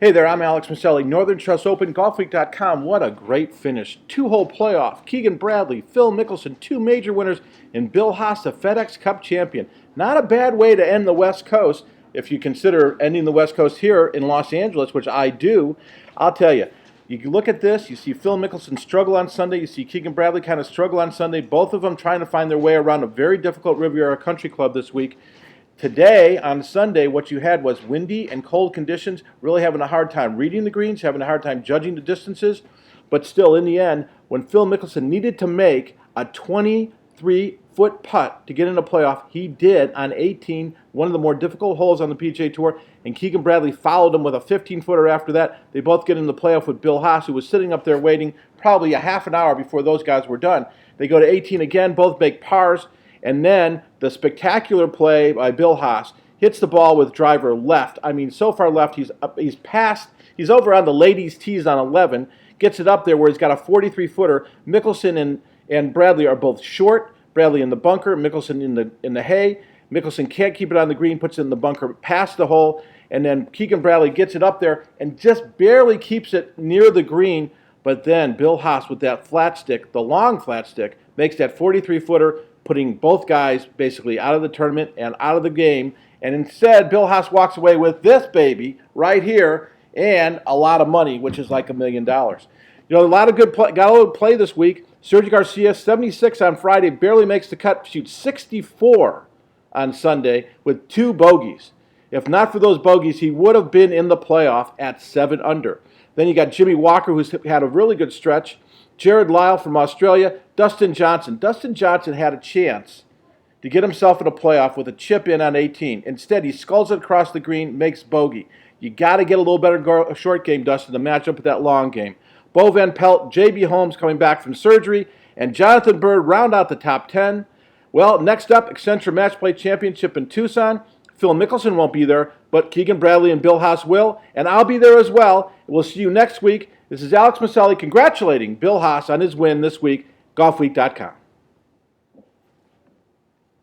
Hey there, I'm Alex Miceli, Northern Trust Open, Golfweek.com. What a great finish. Two-hole playoff. Keegan Bradley, Phil Mickelson, two major winners, and Bill Haas, the FedEx Cup champion. Not a bad way to end the West Coast, if you consider ending the West Coast here in Los Angeles, which I do. I'll tell you, you look at this, you see Phil Mickelson struggle on Sunday, you see Keegan Bradley kind of struggle on Sunday, both of them trying to find their way around a very difficult Riviera Country Club this week. Today, on Sunday, what you had was windy and cold conditions, really having a hard time reading the greens, having a hard time judging the distances. But still, in the end, when Phil Mickelson needed to make a 23-foot putt to get in a playoff, he did on 18, one of the more difficult holes on the PGA Tour, and Keegan Bradley followed him with a 15-footer after that. They both get in the playoff with Bill Haas, who was sitting up there waiting probably a half an hour before those guys were done. They go to 18 again, both make pars. And then the spectacular play by Bill Haas hits the ball with driver left. I mean, so far left, he's over on the ladies' tees on 11, gets it up there where he's got a 43-footer. Mickelson and Bradley are both short. Bradley in the bunker, Mickelson in the hay. Mickelson can't keep it on the green, puts it in the bunker past the hole, and then Keegan Bradley gets it up there and just barely keeps it near the green. But then Bill Haas with that flat stick, the long flat stick, makes that 43-footer, putting both guys basically out of the tournament and out of the game. And instead, Bill Haas walks away with this baby right here and a lot of money, which is like $1 million. You know, a lot of good play, got a little play this week. Sergio Garcia, 76 on Friday, barely makes the cut, shoots 64 on Sunday with 2 bogeys. If not for those bogeys, he would have been in the playoff at 7 under. Then you got Jimmy Walker, who's had a really good stretch. Jared Lyle from Australia, Dustin Johnson. Dustin Johnson had a chance to get himself in a playoff with a chip in on 18. Instead, he sculls it across the green, makes bogey. You got to get a little better short game, Dustin, to match up with that long game. Bo Van Pelt, J.B. Holmes coming back from surgery, and Jonathan Bird round out the top 10. Well, next up, Accenture Match Play Championship in Tucson. Phil Mickelson won't be there, but Keegan Bradley and Bill Haas will, and I'll be there as well. We'll see you next week. This is Alex Miceli congratulating Bill Haas on his win this week, Golfweek.com.